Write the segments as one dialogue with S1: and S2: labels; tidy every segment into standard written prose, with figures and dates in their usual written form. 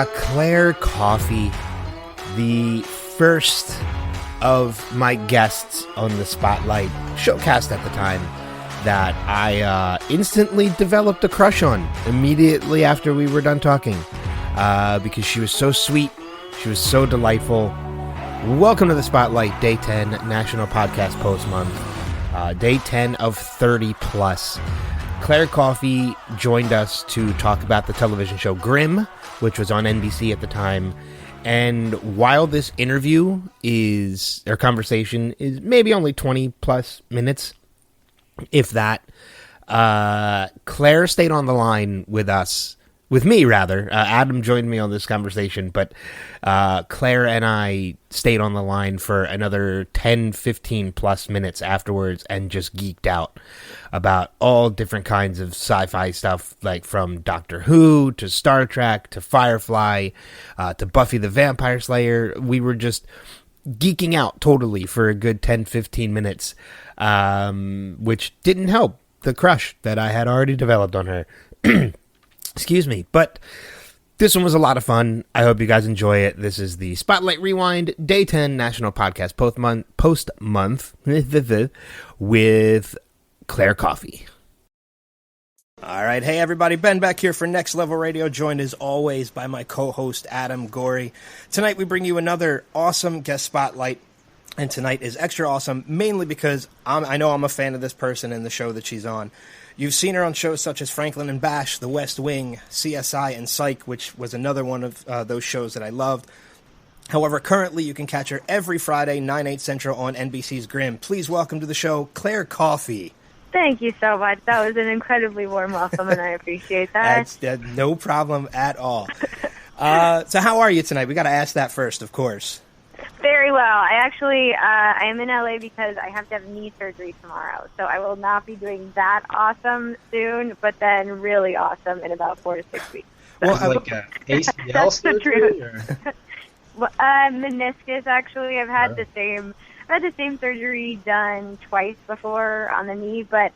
S1: Claire Coffey, the first of my guests on the Spotlight showcast at the time that I instantly developed a crush on immediately after we were done talking, because she was so sweet, she was so delightful. Welcome to the Spotlight, Day 10, National Podcast Post Month, Day 10 of 30 plus. Claire Coffey joined us to talk about the television show Grimm, which was on NBC at the time. And while this conversation is maybe only 20 plus minutes, if that, Claire stayed on the line with us, with me rather. Adam joined me on this conversation, but Claire and I stayed on the line for another 10, 15 plus minutes afterwards and just geeked out about all different kinds of sci-fi stuff, like from Doctor Who to Star Trek to Firefly to Buffy the Vampire Slayer. We were just geeking out totally for a good 10, 15 minutes, which didn't help the crush that I had already developed on her. Excuse me, but this one was a lot of fun. I hope you guys enjoy it. This is the Spotlight Rewind, Day 10 National Podcast Post Month with Claire Coffey.
S2: All right. Hey, everybody. Ben back here for Next Level Radio, joined as always by my co-host, Adam Gorey. Tonight, we bring you another awesome guest spotlight. And tonight is extra awesome, mainly because I know I'm a fan of this person and the show that she's on. You've seen her on shows such as Franklin and Bash, The West Wing, CSI, and Psych, which was another one of those shows that I loved. However, currently you can catch her every Friday, 9/8 Central on NBC's Grimm. Please welcome to the show, Claire Coffey.
S3: Thank you so much. That was an incredibly warm welcome, and I appreciate that.
S2: That's no problem at all. So how are you tonight? We got to ask that first, of course.
S3: Very well. I am in LA because I have to have knee surgery tomorrow, so I will not be doing that awesome soon, but then really awesome in about 4 to 6 weeks.
S4: So. Well, like ACL surgery?
S3: Meniscus, actually. I've had the same surgery done twice before on the knee, but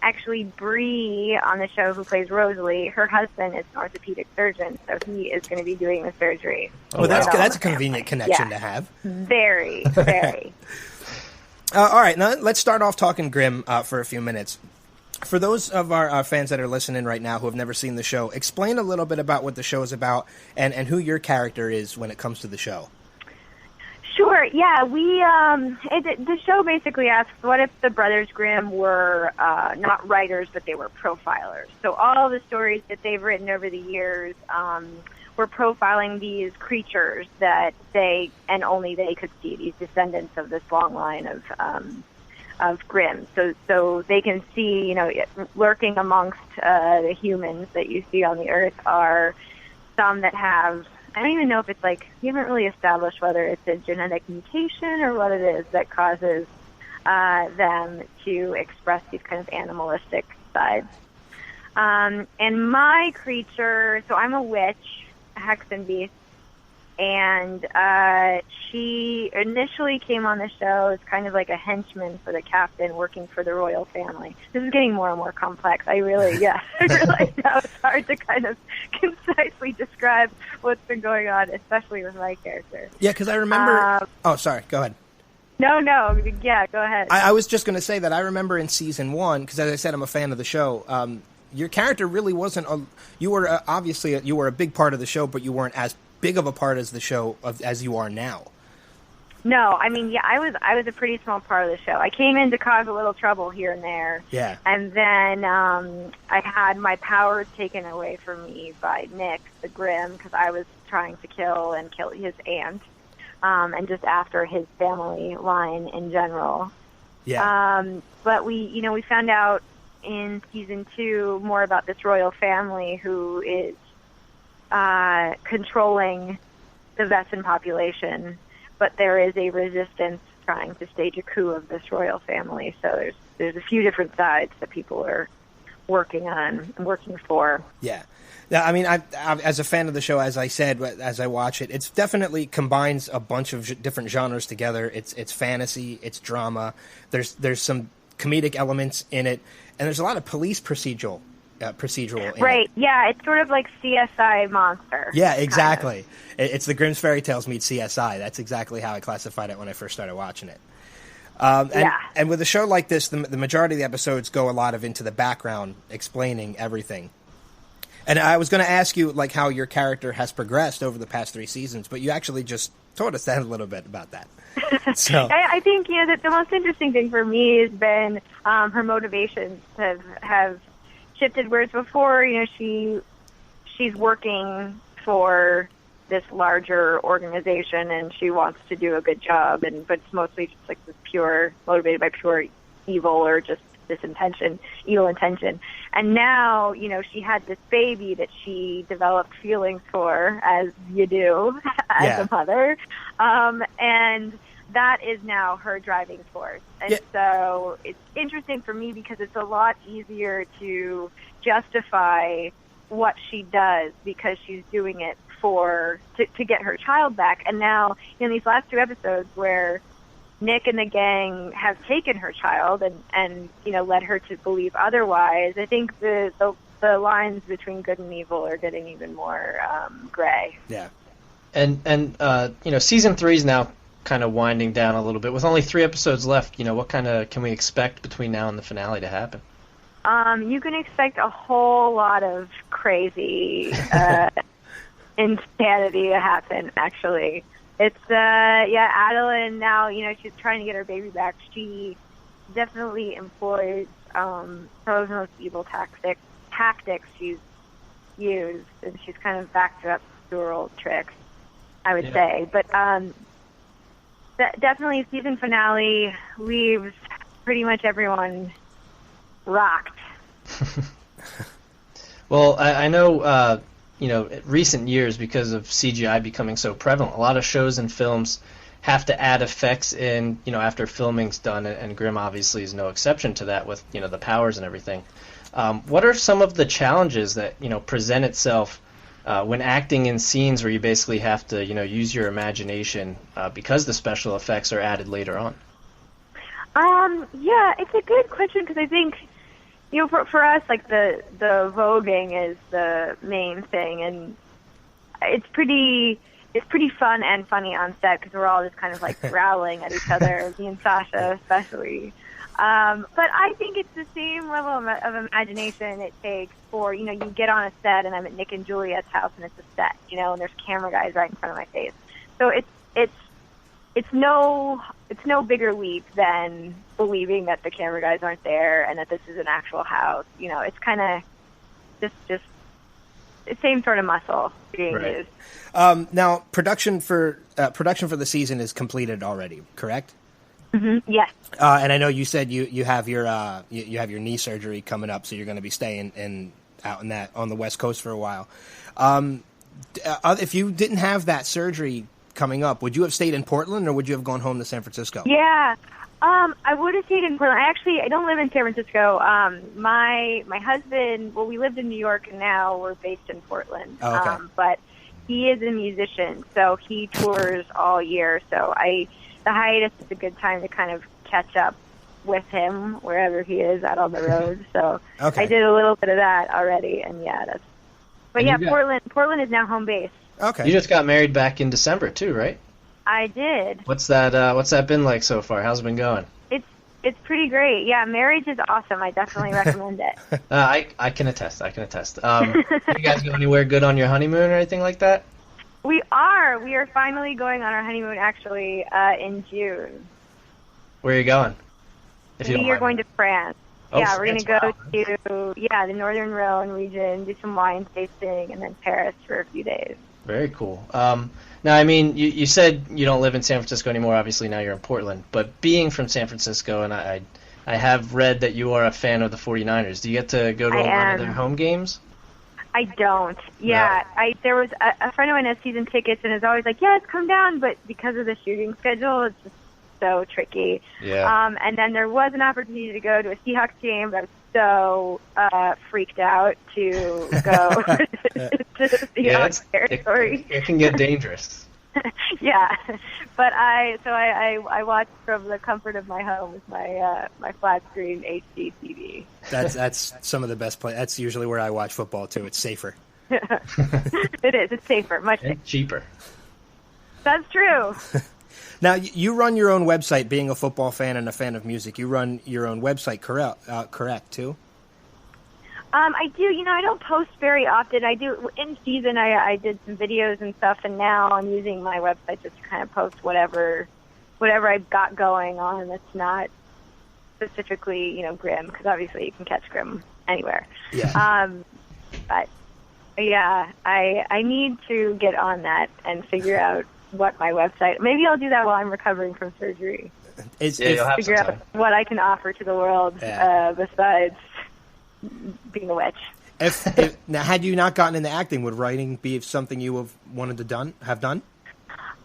S3: actually Bree on the show, who plays Rosalie, her husband is an orthopedic surgeon, so he is going to be doing the surgery.
S2: Well, that's a convenient connection to have.
S3: Very, very.
S2: All right, now let's start off talking Grimm for a few minutes. For those of our fans that are listening right now who have never seen the show, explain a little bit about what the show is about and who your character is when it comes to the show.
S3: Sure, yeah. The show basically asks, what if the Brothers Grimm were not writers, but they were profilers? So all the stories that they've written over the years were profiling these creatures that they, and only they, could see, these descendants of this long line of Grimm. So they can see, lurking amongst the humans that you see on the Earth are some that have, I don't even know if it's you haven't really established whether it's a genetic mutation or what it is that causes them to express these kind of animalistic sides. And my creature, so I'm a witch, a hexen beast, and she initially came on the show as kind of like a henchman for the captain working for the royal family. This is getting more and more complex. I realize now it's hard to kind of concisely describe what's been going on, especially with my character.
S2: Yeah, because I remember... sorry, go ahead.
S3: No, yeah, go ahead.
S2: I was just going to say that I remember in season 1, because as I said, I'm a fan of the show, your character really wasn't... you were obviously you were a big part of the show, but you weren't as big of a part as the show as you are now.
S3: No, I mean, yeah, I was a pretty small part of the show. I came in to cause a little trouble here and there.
S2: Yeah.
S3: And then I had my powers taken away from me by Nick, the Grimm, because I was trying to kill his aunt, and just after his family line in general.
S2: Yeah.
S3: But we found out in season 2 more about this royal family who is controlling the Vessan population, but there is a resistance trying to stage a coup of this royal family. So there's a few different sides that people are working on and working for.
S2: Yeah. I mean, I as a fan of the show, as I said, as I watch it, it's definitely combines a bunch of different genres together. It's fantasy, it's drama. There's some comedic elements in it, and there's a lot of police procedural procedural.
S3: Right. Yeah, it's sort of like CSI Monster.
S2: Yeah, exactly. Kind of. It's the Grimm's Fairy Tales meets CSI. That's exactly how I classified it when I first started watching it. And with a show like this, the majority of the episodes go a lot of into the background, explaining everything. And I was going to ask you like how your character has progressed over the past 3 seasons, but you actually just told us that a little bit about that. So
S3: I think that the most interesting thing for me has been her motivations have shifted. Whereas before, she's working for this larger organization and she wants to do a good job, but it's mostly just like this motivated by pure evil or just evil intention. And now, she had this baby that she developed feelings for, as you do as a mother. And that is now her driving force. And so it's interesting for me because it's a lot easier to justify what she does because she's doing it to get her child back. And now in these last 2 episodes where Nick and the gang have taken her child and led her to believe otherwise, I think the lines between good and evil are getting even more gray.
S2: Yeah.
S4: And season 3 is now kind of winding down a little bit. With only 3 episodes left, what kind of can we expect between now and the finale to happen?
S3: You can expect a whole lot of crazy insanity to happen, actually. It's, Adeline now, she's trying to get her baby back. She definitely employs some of the most evil tactics she's used, and she's kind of backed up to her old tricks, I would say. But definitely season finale leaves pretty much everyone rocked.
S4: Well, I know, recent years, because of CGI becoming so prevalent, a lot of shows and films have to add effects in, after filming's done, and Grimm obviously is no exception to that with, the powers and everything. What are some of the challenges that, present itself when acting in scenes where you basically have to, use your imagination because the special effects are added later on?
S3: Yeah, it's a good question because I think, for us, like the voguing is the main thing, and it's pretty fun and funny on set because we're all just kind of like growling at each other, me and Sasha especially. But I think it's the same level of imagination it takes for, you get on a set and I'm at Nick and Juliet's house and it's a set, and there's camera guys right in front of my face. So it's no bigger leap than believing that the camera guys aren't there and that this is an actual house. It's kind of just the same sort of muscle being used.
S2: Now, production for the season is completed already, correct?
S3: Mm-hmm. Yes.
S2: And I know you said you have your knee surgery coming up, so you're going to be staying out on the West Coast for a while. If you didn't have that surgery coming up, would you have stayed in Portland or would you have gone home to San Francisco?
S3: Yeah, I would have stayed in Portland. I don't live in San Francisco. My husband, we lived in New York and now we're based in Portland.
S2: Oh, okay.
S3: But he is a musician, so he tours all year. So the hiatus is a good time to kind of catch up with him wherever he is out on the road. So I did a little bit of that already, and Portland is now home base.
S2: Okay.
S4: You just got married back in December too, right?
S3: I did.
S4: What's that been like so far? How's it been going?
S3: It's pretty great. Yeah, marriage is awesome. I definitely recommend it.
S4: I can attest. You guys go anywhere good on your honeymoon or anything like that?
S3: We are finally going on our honeymoon actually in June.
S4: Where are you going?
S3: We are going to France.
S4: Oh,
S3: yeah,
S4: France,
S3: we're going to go to the Northern Rhone region, do some wine tasting, and then Paris for a few days.
S4: Very cool. Now, I mean, you said you don't live in San Francisco anymore. Obviously, now you're in Portland. But being from San Francisco, and I have read that you are a fan of the 49ers. Do you get to go to a lot of their home games?
S3: I don't. Yeah, no. There was a friend of mine has season tickets and is always like, yes, come down. But because of the shooting schedule, it's just so tricky.
S4: Yeah.
S3: And then there was an opportunity to go to a Seahawks game, but I was so freaked out to go to the Seahawks territory.
S4: It can get dangerous.
S3: Yeah, but I watch from the comfort of my home with my flat screen HD TV.
S2: That's some of the best play. That's usually where I watch football too. It's safer.
S3: It is. It's safer, much safer.
S4: And cheaper.
S3: That's true.
S2: Now you run your own website. Being a football fan and a fan of music, you run your own website, correct too?
S3: I do. I don't post very often. I do in season. I did some videos and stuff, and now I'm using my website just to kind of post whatever I've got going on that's not specifically, Grimm, because obviously you can catch Grimm anywhere.
S2: Yeah.
S3: But yeah, I need to get on that and figure out what my website. Maybe I'll do that while I'm recovering from surgery.
S4: You'll have
S3: Figure
S4: some
S3: out
S4: time.
S3: what I can offer to the world besides being a witch.
S2: If now, had you not gotten into acting, would writing be something you have wanted to have done?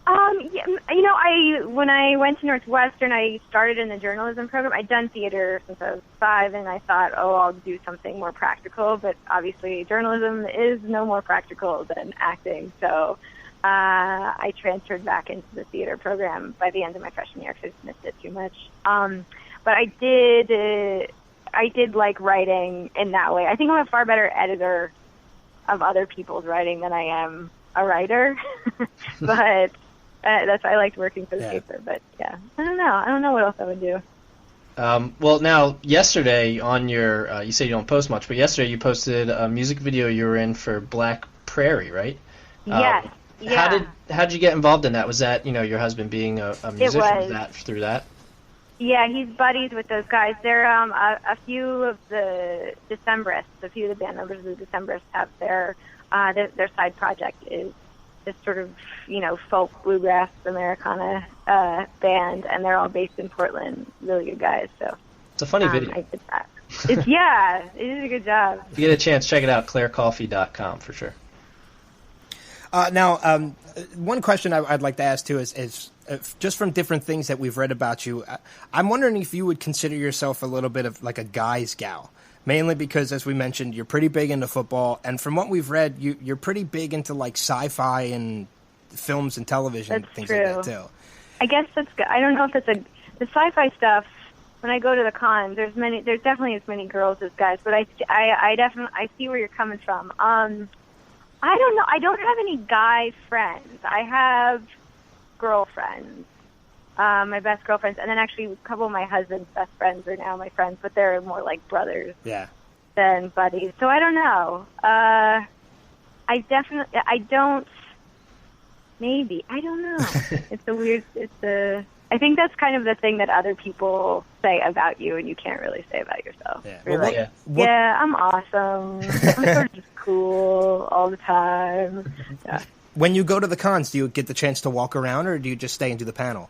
S3: Yeah, when I went to Northwestern, I started in the journalism program. I'd done theater since I was 5, and I thought, I'll do something more practical. But obviously, journalism is no more practical than acting. So I transferred back into the theater program by the end of my freshman year because I just missed it too much. But I did like writing in that way. I think I'm a far better editor of other people's writing than I am a writer. But I liked working for the paper. But yeah, I don't know what else I would do.
S4: Well, now, yesterday on your, you say you don't post much, but yesterday you posted a music video you were in for Black Prairie, right?
S3: Yes. Yeah.
S4: How'd you get involved in that? Was that, your husband being a musician? Was that through that?
S3: Yeah, he's buddies with those guys. They're a few of the Decemberists, a few of the band members of the Decemberists have their side project is this sort of, folk bluegrass Americana band, and they're all based in Portland. Really good guys. So
S4: it's a funny video.
S3: I did that. It is a good job.
S4: If you get a chance, check it out, clairecoffey.com for sure.
S2: Now, one question I'd like to ask too is just from different things that we've read about you, I'm wondering if you would consider yourself a little bit of like a guy's gal, mainly because, as we mentioned, you're pretty big into football, and from what we've read, you're pretty big into like sci-fi and films and television,
S3: that's
S2: things
S3: true.
S2: like that too.
S3: I guess that's good. I don't know if it's the sci-fi stuff. When I go to the cons, there's definitely as many girls as guys, but I see where you're coming from. I don't know. I don't have any guy friends. I have girlfriends, my best girlfriends, and then actually a couple of my husband's best friends are now my friends, but they're more like brothers than buddies. So I don't know. I don't know. I think that's kind of the thing that other people say about you and you can't really say about yourself.
S2: Yeah.
S3: You're I'm awesome. I'm sort of just cool all the time. Yeah.
S2: When you go to the cons, do you get the chance to walk around, or do you just stay and do the panel?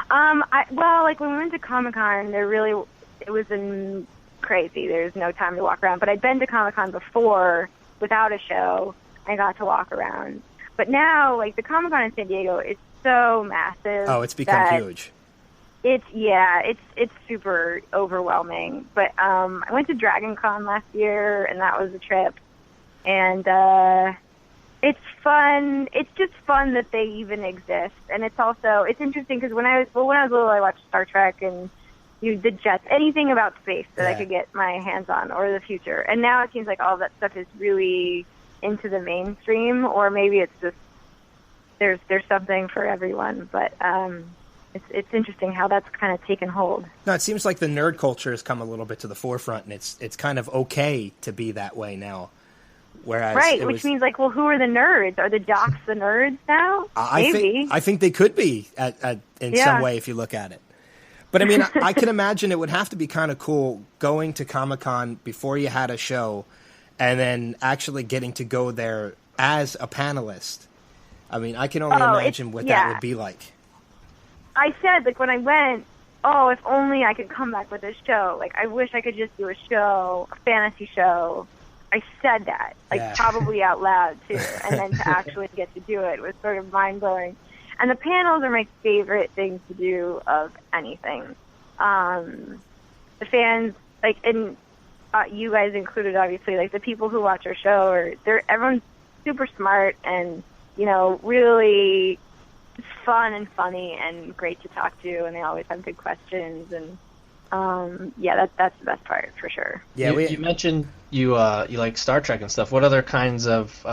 S3: Like when we went to Comic-Con, it was crazy. There's no time to walk around. But I'd been to Comic-Con before without a show. I got to walk around. But now, like the Comic-Con in San Diego is so massive.
S2: Oh, it's become huge.
S3: It's super overwhelming. But I went to Dragon Con last year, and that was a trip. And it's fun. It's just fun that they even exist. And it's interesting because when I was little, I watched Star Trek and the jets, anything about space that I could get my hands on, or the future. And now it seems like all that stuff is really into the mainstream, or maybe it's just there's something for everyone. But it's interesting how that's kind of taken hold.
S2: No, it seems like the nerd culture has come a little bit to the forefront, and it's kind of okay to be that way now. Whereas
S3: which means like, well, who are the nerds? Are the jocks the nerds now? Maybe.
S2: I think they could be in some way if you look at it. But I mean, I can imagine it would have to be kind of cool going to Comic-Con before you had a show, and then actually getting to go there as a panelist. I mean, I can only imagine what that would be like.
S3: I said, like, when I went, if only I could come back with a show. Like, I wish I could just do a show, a fantasy show. I said that, probably out loud, too. And then to actually get to do it was sort of mind-blowing. And the panels are my favorite things to do of anything. The fans, like, and you guys included, obviously, like, the people who watch our show, everyone's super smart and really fun and funny and great to talk to, and they always have good questions. And that's the best part for sure.
S4: Yeah, you mentioned you like Star Trek and stuff. What other kinds of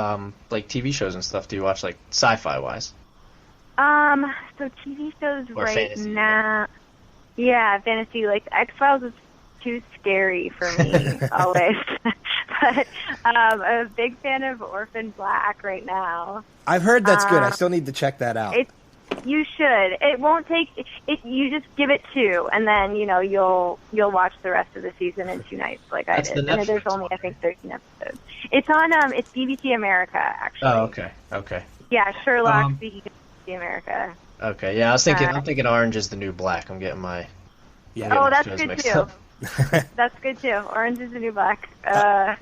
S4: like TV shows and stuff do you watch, like sci-fi wise?
S3: So TV shows
S4: Or
S3: right
S4: fantasy,
S3: now. Yeah, fantasy. Like X-Files is too scary for me always. But I'm a big fan of Orphan Black right now.
S2: I've heard that's good. I still need to check that out.
S3: You should. It won't take. You just give it 2, and then you'll watch the rest of the season in 2 nights, like
S4: That's
S3: I did.
S4: the
S3: And there's
S4: Netflix
S3: only
S4: one.
S3: I think 13 episodes. It's on it's BBC America actually.
S4: Oh, okay.
S3: Yeah, Sherlock speaking of BBC America.
S4: Okay, yeah, I'm thinking Orange is the New Black. I'm getting my
S3: Oh, that's
S4: shows
S3: good
S4: mixed
S3: too.
S4: up.
S3: That's good too. Orange is the New Black. Yeah,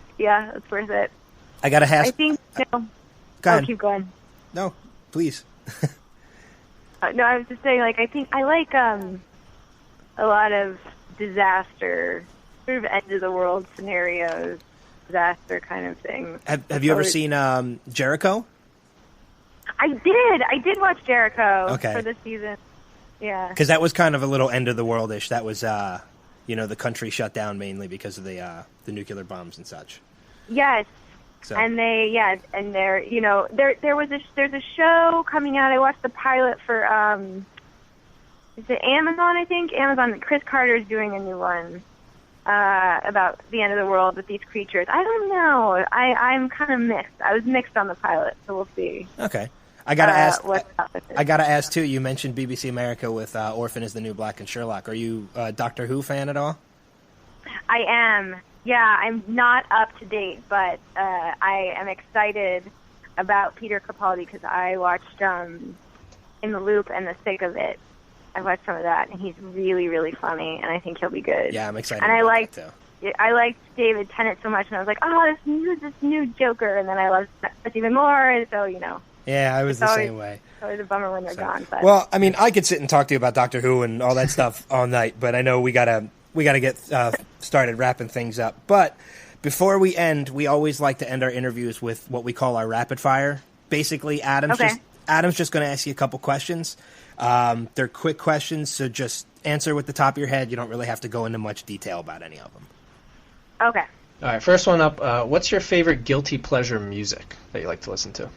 S3: it's worth it.
S2: I gotta ask.
S3: I think
S2: Go ahead.
S3: keep going.
S2: No, please.
S3: No, I was just saying, like, I think I like a lot of disaster, sort of end of the world scenarios, disaster kind of things.
S2: Have you ever seen Jericho?
S3: I did watch Jericho
S2: Okay.
S3: for this season. Yeah.
S2: Because that was kind of a little end of the world-ish. That was, the country shut down mainly because of the nuclear bombs and such.
S3: Yes.
S2: So.
S3: And there's a show coming out. I watched the pilot for is it Amazon? I think Amazon. Chris Carter's doing a new one about the end of the world with these creatures. I don't know. I'm kind of mixed. I was mixed on the pilot, so we'll see.
S2: Okay. I gotta ask.
S3: What's up with it.
S2: I gotta ask too. You mentioned BBC America with Orphan is the New Black and Sherlock. Are you a Doctor Who fan at all?
S3: I am. Yeah, I'm not up to date, but I am excited about Peter Capaldi because I watched In the Loop and The Thick of It. I watched some of that, and he's really, really funny, and I think he'll be good.
S2: Yeah, I'm excited.
S3: And
S2: about that too.
S3: I liked David Tennant so much, and I was like, oh, this new Joker, and then I loved that even more, and so
S2: Yeah, I was the
S3: always-
S2: same way.
S3: it's always a bummer when they're gone. But
S2: Well, I mean, I could sit and talk to you about Doctor Who and all that stuff all night, but I know we gotta get started wrapping things up. But before we end, we always like to end our interviews with what we call our rapid fire. Basically, Adam's just going to ask you a couple questions. They're quick questions, so just answer with the top of your head. You don't really have to go into much detail about any of them.
S3: okay.
S4: All right, first one up. What's your favorite guilty pleasure music that you like to listen to?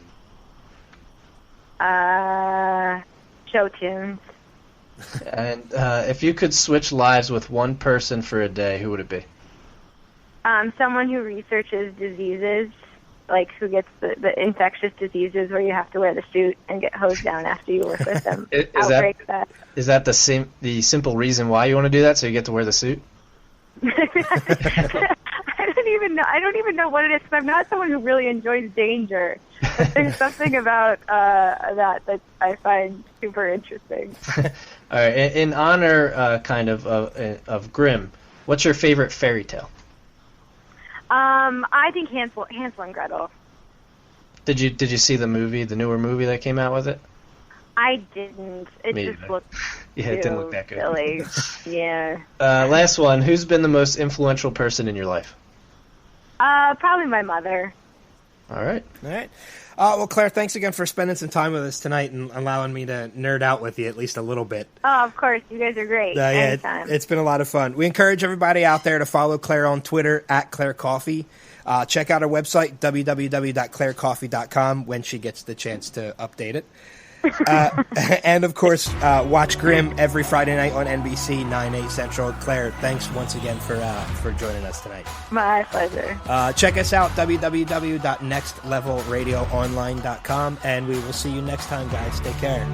S3: Show tunes.
S4: And if you could switch lives with one person for a day, who would it be?
S3: Someone who researches diseases, like who gets the infectious diseases where you have to wear the suit and get hosed down after you work with them.
S4: Is that the simple reason why you want to do that, so you get to wear the suit?
S3: I don't even know what it is, because I'm not someone who really enjoys danger. But there's something about that I find super interesting.
S4: All right, in honor of Grimm, what's your favorite fairy tale?
S3: I think Hansel and Gretel.
S4: Did you see the newer movie that came out with it?
S3: I didn't. It
S4: Me
S3: just
S4: either.
S3: looked
S4: Yeah, it didn't look that good.
S3: silly. Yeah.
S4: Last one. Who's been the most influential person in your life?
S3: Probably my mother.
S4: All right.
S2: All right. Well, Claire, thanks again for spending some time with us tonight and allowing me to nerd out with you at least a little bit.
S3: Oh, of course. You guys are great. Anytime.
S2: It's been a lot of fun. We encourage everybody out there to follow Claire on Twitter @ClaireCoffee. Check out our website, www.clairecoffee.com, when she gets the chance to update it. And, of course, watch Grimm every Friday night on NBC, 9/8 Central. Claire, thanks once again for joining us tonight.
S3: My pleasure.
S2: Check us out, www.nextlevelradioonline.com, and we will see you next time, guys. Take care.